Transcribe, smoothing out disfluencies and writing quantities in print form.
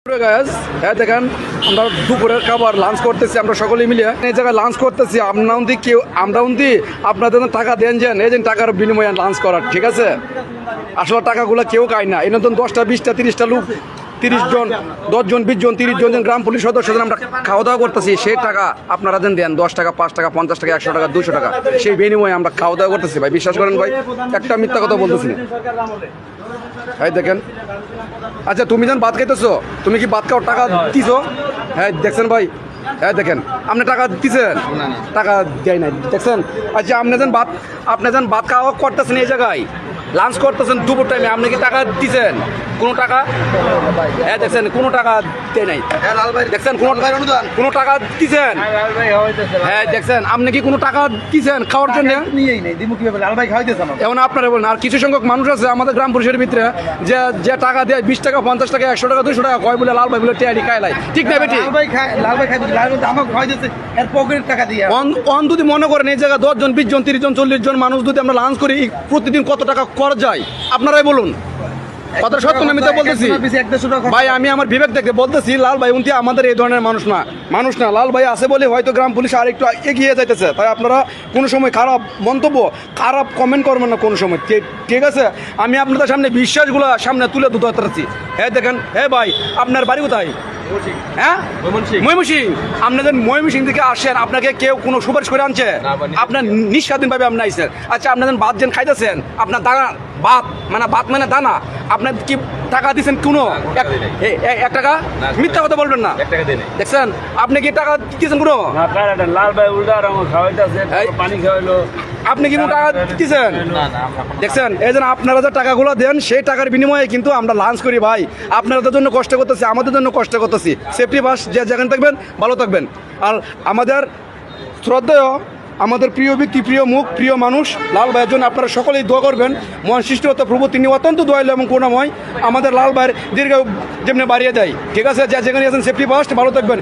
হ্যাঁ দেখেন আমরা দুপুরের খাবার লাঞ্চ করতেছি আমরা সকলে মিলে এই জায়গায় লাঞ্চ করতেছি আমরা আপনাদের টাকা দেন যান এই যে টাকার বিনিময়ে লাঞ্চ করার ঠিক আছে আসলে টাকাগুলো কেউ খায় না এই নতুন 10টা 20টা 30টা লোক 30 জন 10 জন 20 জন 30 জন গ্রাম পুলিশ সদস্যদের আমরা খাওয়া দাওয়া করতেছি সেই টাকা আপনারা দেন 10 টাকা 5 টাকা 50 টাকা 100 টাকা 200 টাকা সেই বিনিময়ে আমরা খাওয়া দাওয়া করতেছি ভাই বিশ্বাস করেন ভাই একটা মিথ্যা কথা বলতেছি না এই দেখেন আচ্ছা তুমি যখন ভাত খাইতেছো তুমি কি ভাত খাওয়ার টাকা দিছো হ্যাঁ দেখছেন ভাই হ্যাঁ দেখেন আপনি টাকা দিছেন টাকা দেয় নাই দেখছেন আচ্ছা আপনি যখন ভাত খাওয়া করতেছেন এই জায়গায় লাঞ্চ করতেছেন দুপুর টাইমে আপনি কি টাকা দিছেন কোনো টাকা হ্যাঁ দেখছেন কোনো টাকা দেয় নাই দেখছেন কোনো টাকা দিছেন হ্যাঁ দেখছেন আপনি কি কোনো টাকা দিছেন খাওয়ার জন্য এখন আপনারা বলেন আর কিছু সংখ্যক মানুষ আছে আমাদের গ্রাম পরিষদের ভিতরে যে টাকা দেয় 20 টাকা 50 টাকা 100 টাকা 200 টাকা কয় বলে লাল ভাই বলে টেয়ারি খায় লাই ঠিক না বেটি অন যদি মনে করেন এই জায়গায় 10 জন 20 জন 30 জন 40 জন মানুষ যদি আমরা লাঞ্চ করি প্রতিদিন কত টাকা করা যায় আপনারাই বলুন কথা সত্য আমি তো বলতেছি ভাই আমি আমার বিবেক দেখে বলতেছি লাল ভাই উনি আমাদের এই ধরনের মানুষ না লাল ভাই আছে বলে হয়তো গ্রাম পুলিশ আর একটু এগিয়ে যাইতেছে তাই আপনারা কোনো সময় খারাপ মন্তব্য খারাপ কমেন্ট করবেন না কোনো সময় ঠিক আছে আমি আপনাদের সামনে বিশ্বাসগুলো সামনে তুলে ধরতে পারছি হ্যাঁ দেখেন হ্যাঁ ভাই আপনার বাড়ি কোথায় হ্যাঁ ময়মনসিংহ আপনাদের ময়মনসিংহ থেকে আসেন আপনাকে কেউ কোনো সুপারিশ করে আনছে আপনার নিঃস্বাধীনভাবে আপনি আইসেন আচ্ছা আপনাদের ভাত যেন খাইতেছেন আপনার দানা ভাত মানে দানা আপনার কি টাকা দিচ্ছেন কোনো এক টাকা মিথ্যা কথা বলবেন না দেখছেন আপনি কি টাকা দিচ্ছেন কোনো লাল ভাই উল্টা পানি খাওয়াইলো আপনি কি কোনো টাকা দিচ্ছেন দেখছেন এই জন্য আপনারা যে টাকাগুলো দেন সেই টাকার বিনিময়ে কিন্তু আমরা লাঞ্চ করি ভাই আপনাদের জন্য কষ্ট করতেছি আমাদের জন্য কষ্ট করতেছি সেফটি বাস যে যেখানে থাকবেন ভালো থাকবেন আর আমাদের শ্রদ্ধেয় আমাদের প্রিয় ব্যক্তি প্রিয় মুখ প্রিয় মানুষ লাল ভাইয়ের জন্য আপনারা সকলেই দোয়া করবেন মহান সৃষ্টিকর্তা প্রভু তিনি অত্যন্ত দয়ালু এবং করুণাময় আমাদের লাল ভাইয়ের দীর্ঘ যেমনি বাড়িয়ে দেয় ঠিক আছে যা যেখানে আছেন সেফটি ফার্স্ট ভালো থাকবেন।